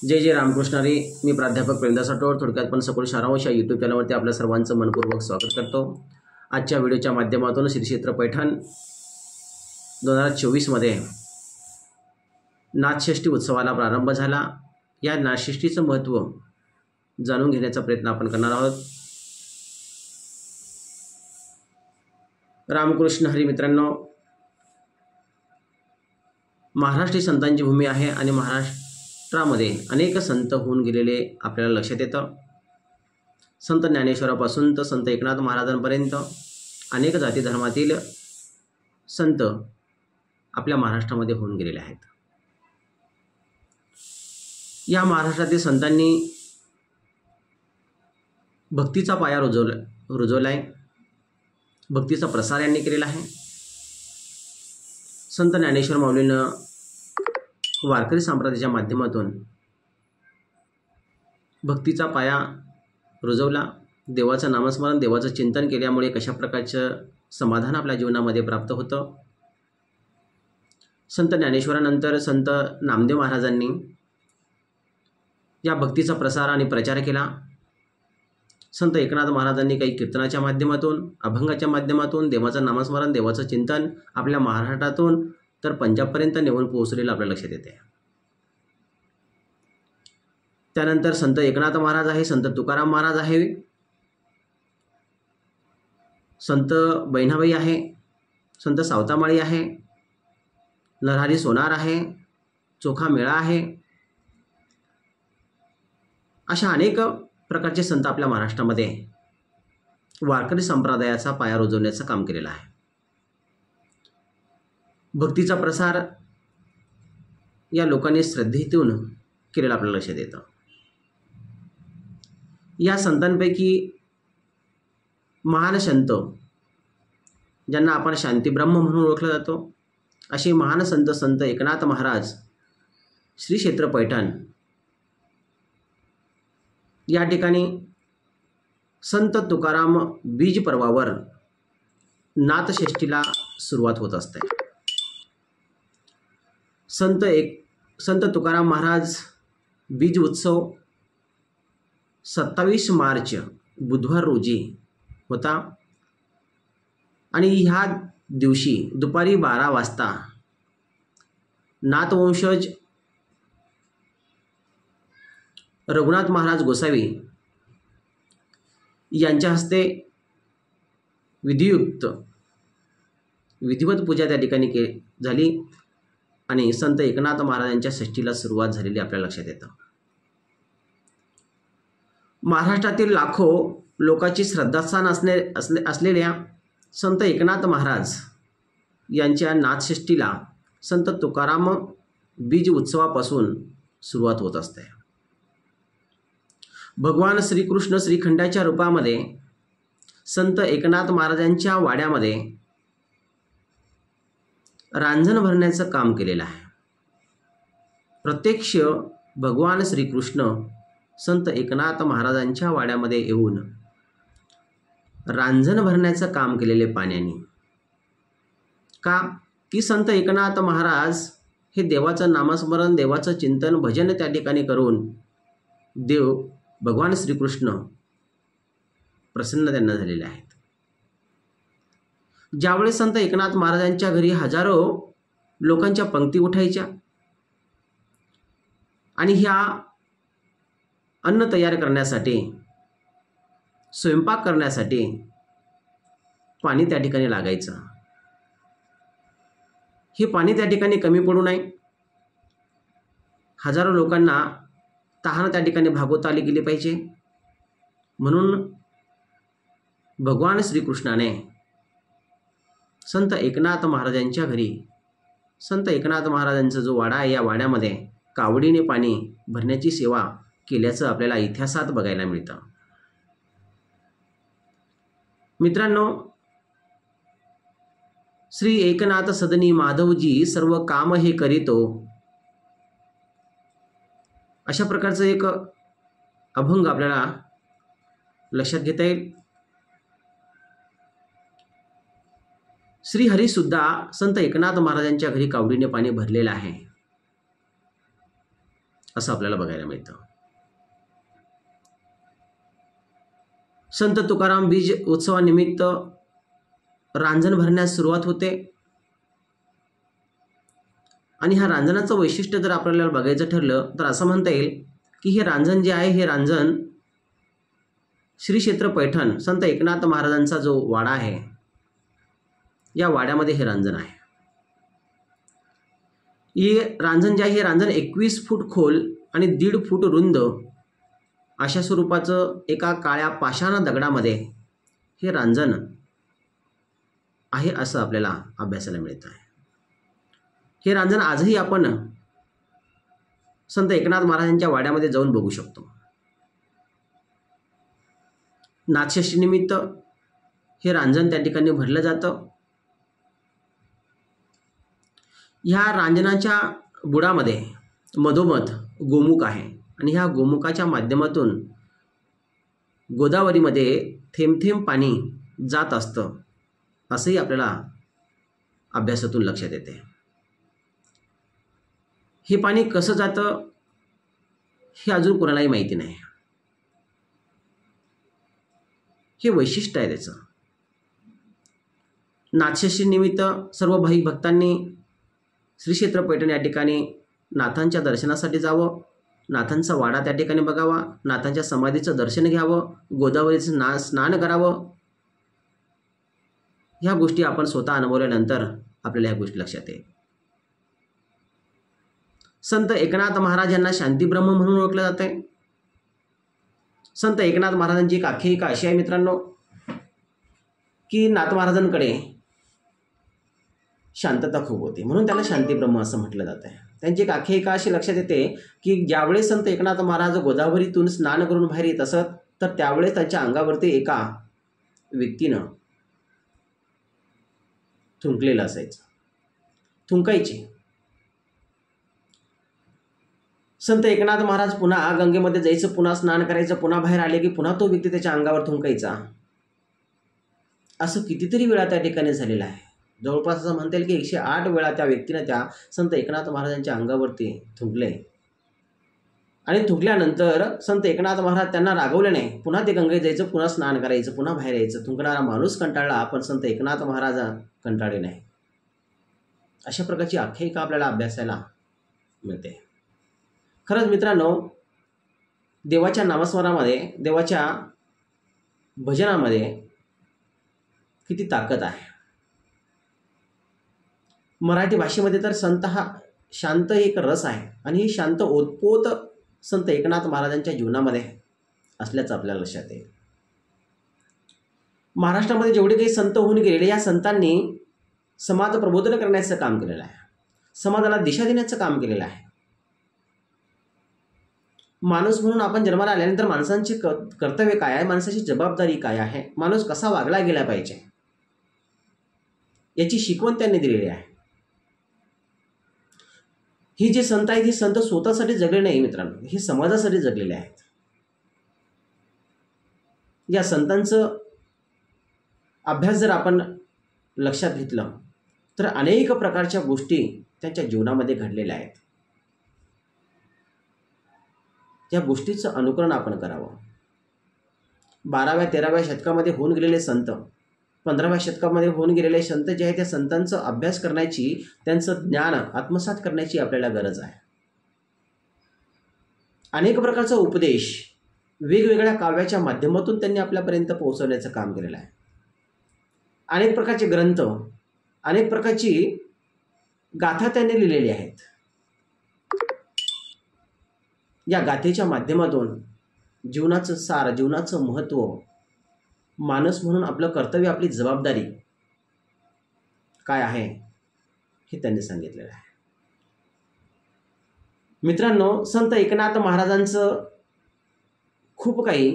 जय जय रामकृष्ण हरी. मी प्राध्यापक प्रेमदास राठोड. थोडक्यात पण सखोल सारांश या यूट्यूब चॅनलवरती आपल्या सर्वांचं मनपूर्वक स्वागत करतो. आजच्या व्हिडिओच्या माध्यमातून श्री क्षेत्र पैठण 2024 मध्ये नाथषष्ठी उत्सवाला प्रारंभ झाला. या नाथषष्ठीचं महत्त्व जाणून घेण्याचा प्रयत्न आपण करणार आहोत. रामकृष्ण हरी मित्रांनो, महाराष्ट्र ही संतांची भूमी आहे आणि महाराष्ट्रामध्ये अनेक संत होऊन गेलेले आपल्याला लक्षात येतं. संत ज्ञानेश्वरापासून तर संत एकनाथ महाराजांपर्यंत अनेक जाती धर्मातील संत आपल्या महाराष्ट्रामध्ये होऊन गेलेले आहेत. या महाराष्ट्रातील संतांनी भक्तीचा पाया रुजवला आहे. भक्तीचा प्रसार यांनी केलेला आहे. संत ज्ञानेश्वर माऊलीनं वारकरी संप्रदायाच्या माध्यमातून भक्तीचा पाया रुजवला. देवाचं नामस्मरण, देवाचं चिंतन केल्यामुळे कशा प्रकारचं समाधान आपल्या जीवनामध्ये प्राप्त होतं. संत ज्ञानेश्वरानंतर संत नामदेव महाराजांनी या भक्तीचा प्रसार आणि प्रचार केला. संत एकनाथ महाराजांनी काही कीर्तनाच्या माध्यमातून, अभंगाच्या माध्यमातून देवाचं नामस्मरण, देवाचं चिंतन आपल्या महाराष्ट्रातून तर पंजाबपर्यंत नेऊन पोहोचलेलं आपल्या लक्षात येते. त्यानंतर संत एकनाथ महाराज आहे, संत तुकाराम महाराज आहे, संत बहिणाबाई आहे, संत सावतामाळी आहे, नरहरी सोनार आहे, चोखा मेळा आहे. अशा अनेक प्रकारचे संत आपल्या महाराष्ट्रामध्ये वारकरी संप्रदायाचा पाया रुजवण्याचं काम केलेलं आहे. भक्तीचा प्रसार या लोकांनी श्रद्धेतून केलेला आपल्याला लक्षात येतं. या संतांपैकी महान संत ज्यांना आपण शांतीब्रह्म म्हणून ओळखलं जातो, असे महान संत संत एकनाथ महाराज श्री क्षेत्र पैठण या ठिकाणी संत तुकाराम बीज पर्वावर नाथषष्ठीला सुरुवात होत असते. संत तुकाराम महाराज बीज उत्सव 27 मार्च बुधवार रोजी होता आणि ह्या दिवशी दुपारी 12 वाजता नाथवंशज रघुनाथ महाराज गोसावी यांच्या हस्ते विधिवत पूजा त्या ठिकाणी झाली आणि संत एकनाथ महाराजांच्या षष्ठीला सुरुवात झालेली आपल्या लक्षात येतं. महाराष्ट्रातील लाखो लोकांची श्रद्धास्थान असलेल्या संत एकनाथ महाराज यांच्या नाथषष्ठीला संत तुकाराम बीज उत्सवापासून सुरुवात होत असते. भगवान श्रीकृष्ण श्रीखंडाच्या रूपामध्ये संत एकनाथ महाराजांच्या वाड्यामध्ये रांजण भरण्याचं काम केलेलं आहे. प्रत्यक्ष भगवान श्रीकृष्ण संत एकनाथ महाराजांच्या वाड्यामध्ये येऊन रांजण भरण्याचं काम केलेले पाण्याने. का की संत एकनाथ महाराज हे देवाचं नामस्मरण, देवाचं चिंतन, भजन त्या ठिकाणी करून देव भगवान श्रीकृष्ण प्रसन्न त्यांना झालेले आहेत. ज्यावेळेस संत एकनाथ महाराजांच्या घरी हजारो लोकांच्या पंक्ती उठायच्या आणि ह्या अन्न तयार करण्यासाठी, स्वयंपाक करण्यासाठी पाणी त्या ठिकाणी लागायचं. हे पाणी त्या ठिकाणी कमी पडू नये, हजारो लोकांना तहान त्या ठिकाणी भागवता आली गेली पाहिजे, म्हणून भगवान श्रीकृष्णाने संत एकनाथ महाराजांच्या घरी, संत एकनाथ महाराजांचा जो वाडा आहे या वाड्यामध्ये कावडीने पाणी भरण्याची सेवा केल्याचं आपल्याला इतिहासात बघायला मिळतं. मित्रांनो, श्री एकनाथ सदनी माधवजी सर्व काम हे करीतो, अशा प्रकारचं एक अभंग आपल्याला लक्षात घेता येईल. श्रीहरीसुद्धा संत एकनाथ महाराजांच्या घरी कावडीने पाणी भरलेलं आहे. असं आपल्याला बघायला मिळतं. संत तुकाराम बीज उत्सवानिमित्त रांजण भरण्यास सुरुवात होते आणि ह्या रांजणाचं वैशिष्ट्य जर आपल्याला बघायचं ठरलं तर असं म्हणता येईल की हे रांजण जे आहे हे रांजण श्री क्षेत्र पैठण संत एकनाथ महाराजांचा जो वाडा आहे या वाड्यामध्ये हे रांजण आहे. हे रांजण जे आहे हे रांजण 21 फूट खोल आणि 1.5 फूट रुंद अशा स्वरूपाचं एका काळ्या पाषाण दगडामध्ये हे रांजण आहे असं आपल्याला अभ्यासाला मिळत आहे. हे रांजण आजही आपण संत एकनाथ महाराजांच्या वाड्यामध्ये जाऊन बघू शकतो. नाथषष्ठीनिमित्त हे रांजण त्या ठिकाणी भरलं जातं. ह्या रांजणाच्या बुडामध्ये मधोमध गोमुख आहे आणि ह्या गोमुखाच्या माध्यमातून गोदावरीमध्ये थेंब थेंब पाणी जात असतं असंही आपल्याला अभ्यासातून लक्षात येते. हे पाणी कसं जातं हे अजून कोणालाही माहिती नाही. हे वैशिष्ट्य आहे त्याचं. नाथषष्ठीनिमित्त सर्व भाविक भक्तांनी श्री क्षेत्र पैठण या ठिकाणी नाथांच्या दर्शनासाठी जावं, नाथांचा वाडा त्या ठिकाणी बघावा, नाथांच्या समाधीचं दर्शन घ्यावं, गोदावरीचं स्नान करावं. ह्या गोष्टी आपण स्वतः अनुभवल्यानंतर आपल्याला ह्या गोष्टी लक्षात येईल. संत एकनाथ महाराज यांना शांतीब्रह्म म्हणून ओळखलं जात आहे. संत एकनाथ महाराजांची एक आख्यायिका अशी आहे मित्रांनो की नाथ महाराजांकडे शांतता खूप होती म्हणून त्याला शांतीब्रह्म असं म्हटलं जात आहे. त्यांची एक आख्यायिका अशी लक्षात येते की ज्यावेळेस संत एकनाथ महाराज गोदावरीतून स्नान करून बाहेर येत असत तर त्यावेळेस त्यांच्या अंगावरती एका व्यक्तीनं थुंकलेलं असायचं, थुंकायची. संत एकनाथ महाराज पुन्हा गंगेमध्ये जायचं, पुन्हा स्नान करायचं, पुन्हा बाहेर आले की पुन्हा तो व्यक्ती त्याच्या अंगावर थुंकायचा. असं कितीतरी वेळा त्या ठिकाणी झालेलं आहे. जवळपास असं म्हणता येईल की 108 वेळा त्या व्यक्तीने त्या संत एकनाथ महाराजांच्या अंगावरती थुंकले आणि थुंकल्यानंतर संत एकनाथ महाराज त्यांना रागवले नाही. पुन्हा ते गंगेत जायचं, पुन्हा स्नान करायचं, पुन्हा बाहेर यायचं. थुंकणारा माणूस कंटाळला पण संत एकनाथ महाराज कंटाळले नाही. अशा प्रकारची आख्यायिका आपल्याला अभ्यासायला मिळते. खरंच मित्रांनो, देवाच्या नामस्मरणामध्ये, देवाच्या भजनामध्ये किती ताकद आहे. मराठी भाषेमध्ये तर संत हा शांत एक रस आहे आणि ही शांत ओतपोत संत एकनाथ महाराजांच्या जीवनामध्ये असल्याचं आपल्याला लक्षात येईल. महाराष्ट्रामध्ये जेवढे काही संत होऊन गेलेले या संतांनी समाज प्रबोधन करण्याचं काम केलेलं आहे, समाजाला दिशा देण्याचं काम केलेलं आहे. माणूस म्हणून आपण जन्माला आल्यानंतर माणसांचे कर्तव्य काय आहे, माणसाची जबाबदारी काय आहे, माणूस कसा वागला गेला पाहिजे याची शिकवण त्यांनी दिलेली आहे. ही जे संत आहेत ही संत स्वतःसाठी जगले नाही मित्रांनो, हे समाजासाठी जगलेले आहेत. या संतांचं अभ्यास जर आपण लक्षात घेतलं तर अनेक प्रकारच्या गोष्टी त्यांच्या जीवनामध्ये घडलेल्या आहेत. या गोष्टीचं अनुकरण आपण करावं. 12व्या-13व्या शतकामध्ये होऊन गेलेले संत, 15व्या शतकामध्ये होऊन गेलेले संत जे आहेत त्या संतांचा अभ्यास करण्याची, त्यांचं ज्ञान आत्मसात करण्याची आपल्याला गरज आहे. अनेक प्रकारचा उपदेश वेगवेगळ्या काव्याच्या माध्यमातून त्यांनी आपल्यापर्यंत पोहोचवण्याचं काम केलेलं आहे. अनेक प्रकारचे ग्रंथ, अनेक प्रकारची गाथा त्यांनी लिहिलेली आहेत. या गाथेच्या माध्यमातून जीवनाचं सार, जीवनाचं महत्त्व, माणूस म्हणून आपलं कर्तव्य, आपली जबाबदारी काय आहे हे त्यांनी सांगितलेलं आहे. मित्रांनो, संत एकनाथ महाराजांचं खूप काही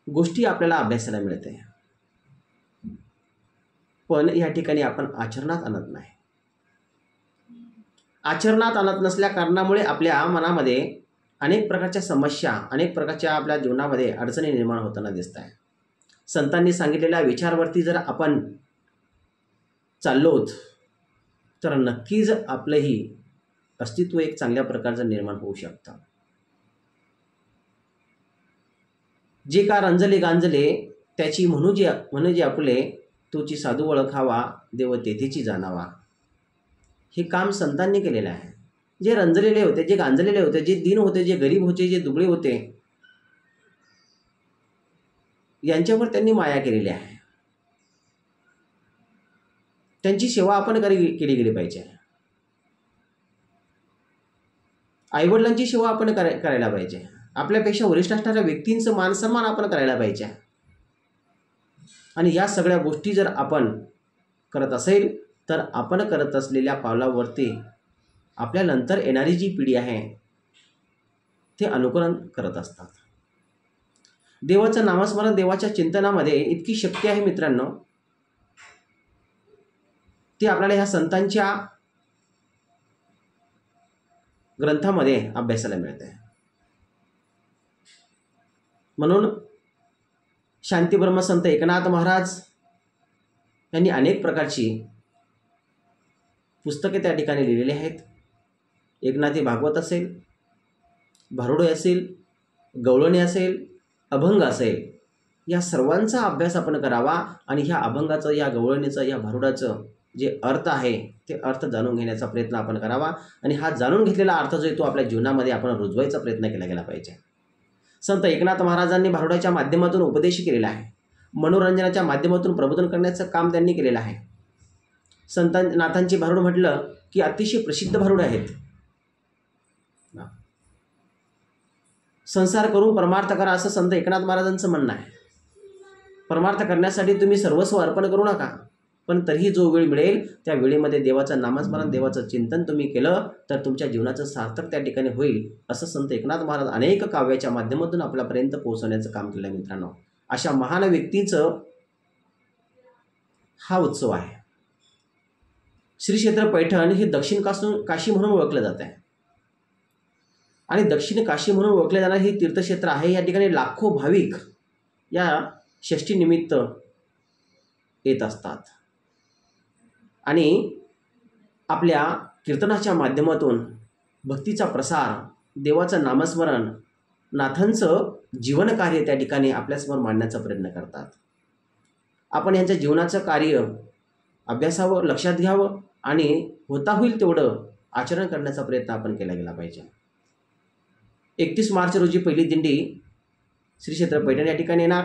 गोष्टी आपल्याला अभ्यासाला मिळते पण या ठिकाणी आपण आचरणात आणत नाही. आचरणात आणत नसल्या कारणामुळे आपल्या मनामध्ये अनेक प्रकारच्या समस्या, अनेक प्रकारच्या आपल्या जीवनामध्ये अडचणी निर्माण होताना दिसत आहे. संतांनी सांगितलेल्या विचारावरती जर आपण चाललोत तर नक्कीच आपलंही अस्तित्व एक चांगल्या प्रकारचं निर्माण होऊ शकतं. जे का रंजले गांजले त्याची म्हणूजे आपले, तोची साधू ओळखावा देव तेथेची जाणावा. हे काम संतांनी केलेलं आहे. जे रंजलेले होते, जे गांजलेले होते, जे दीन होते, जे गरीब होते, जे दुबळे होते, यांच्यावर त्यांनी माया केलेली आहे. त्यांची सेवा आपण केली गेली पाहिजे. आईवडिलांची सेवा आपण करायला पाहिजे. आपल्यापेक्षा वरिष्ठ असणाऱ्या व्यक्तींचं मानसन्मान आपण करायला पाहिजे. आणि या सगळ्या गोष्टी जर आपण करत असेल तर आपण करत असलेल्या पावलावरती आपल्या नंतर येणारी जी पिढी आहे ते अनुकरण करत असतात. देवाचं नामस्मरण, देवाच्या चिंतनामध्ये इतकी शक्ती आहे मित्रांनो, ती आपल्याला ह्या संतांच्या ग्रंथामध्ये अभ्यासाला मिळते. म्हणून शांती ब्रह्मसंत एकनाथ महाराज यांनी अनेक प्रकारची पुस्तके त्या ठिकाणी लिहिलेली आहेत. एकनाथी भागवत असेल, भारुडे असेल, गवळणी असेल, अभंग असेल, या सर्वांचा अभ्यास आपण करावा आणि ह्या अभंगाचं, या गवळणीचं, या भारुडाचं जे अर्थ आहे ते अर्थ जाणून घेण्याचा प्रयत्न आपण करावा. आणि हा जाणून घेतलेला अर्थ जो आहे तो आपल्या जीवनामध्ये आपण रुजवायचा प्रयत्न केला गेला पाहिजे. संत एकनाथ महाराजांनी भारुडाच्या माध्यमातून उपदेश केलेला आहे. मनोरंजनाच्या माध्यमातून प्रबोधन करण्याचं काम त्यांनी केलेलं आहे. संत नाथांची भारुड म्हटलं की अतिशय प्रसिद्ध भारुड आहेत. संसार करून परमार्थ करा असं संत एकनाथ महाराजांचं म्हणणं आहे. परमार्थ करण्यासाठी तुम्ही सर्वस्व अर्पण करू नका, पण तरीही जो वेळ मिळेल त्या वेळेमध्ये देवाचं नामस्मरण, देवाचं चिंतन तुम्ही केलं तर तुमच्या जीवनाचं सार्थक त्या ठिकाणी होईल, असं संत एकनाथ महाराज अनेक काव्याच्या माध्यमातून आपल्यापर्यंत पोहोचवण्याचं काम केलं आहे. मित्रांनो, अशा महान व्यक्तीचं हा उत्सव आहे. श्री क्षेत्र पैठण हे दक्षिण काशी म्हणून ओळखलं जात आहे. आणि दक्षिण काशी म्हणून ओळखले जाणारे हे तीर्थक्षेत्र आहे. या ठिकाणी लाखो भाविक या षष्टीनिमित्त येत असतात आणि आपल्या कीर्तनाच्या माध्यमातून भक्तीचा प्रसार, देवाचं नामस्मरण, नाथांचं जीवनकार्य त्या ठिकाणी आपल्यासमोर मांडण्याचा प्रयत्न करतात. आपण यांच्या जीवनाचं कार्य अभ्यासावं, लक्षात घ्यावं आणि होता होईल तेवढं आचरण करण्याचा प्रयत्न आपण केला गेला पाहिजे. 31 मार्च रोजी पहिली दिंडी श्री क्षेत्र पैठण या ठिकाणी येणार.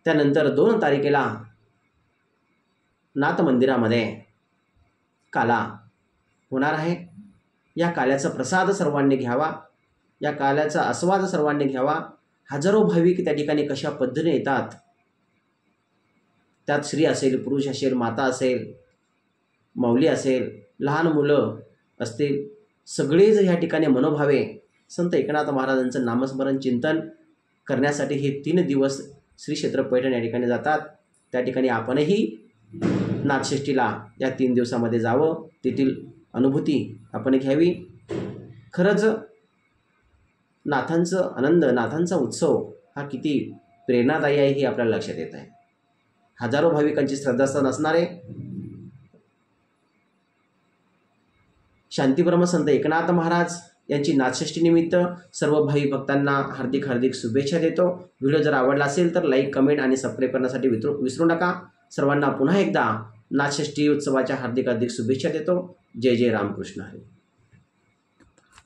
त्यानंतर 2 तारखेला नाथ मंदिरामध्ये काला होणार आहे. या काल्याचा प्रसाद सर्वांनी घ्यावा, या काल्याचा आस्वाद सर्वांनी घ्यावा. हजारो भाविक त्या ठिकाणी कशा पद्धतीने येतात, त्यात स्त्री असेल, पुरुष असेल, माता असेल, माऊली असेल, लहान मुलं असतील, सगळेच ह्या ठिकाणी मनोभावे संत एकनाथ महाराजांचं नामस्मरण चिंतन करण्यासाठी हे 3 दिवस श्री क्षेत्र पैठण या ठिकाणी जातात. त्या ठिकाणी आपणही नाथषष्ठीला या 3 दिवसामध्ये जावं, तेथील अनुभूती आपण घ्यावी. खरंच नाथांचं आनंद, नाथांचा उत्सव हा किती प्रेरणादायी आहे हे आपल्याला लक्षात येत आहे. हजारो भाविकांची श्रद्धास्थान असणारे शांतीब्रह्म संत एकनाथ महाराज यांची नाथषष्ठीनिमित्त सर्व भावी भक्तांना हार्दिक हार्दिक शुभेच्छा देतो. व्हिडिओ जर आवडला असेल तर लाईक, कमेंट आणि सबस्क्राईब करण्यासाठी विसरू नका. सर्वांना पुन्हा एकदा नाथषष्ठी उत्सवाच्या हार्दिक हार्दिक शुभेच्छा देतो. जय जय रामकृष्ण हरी.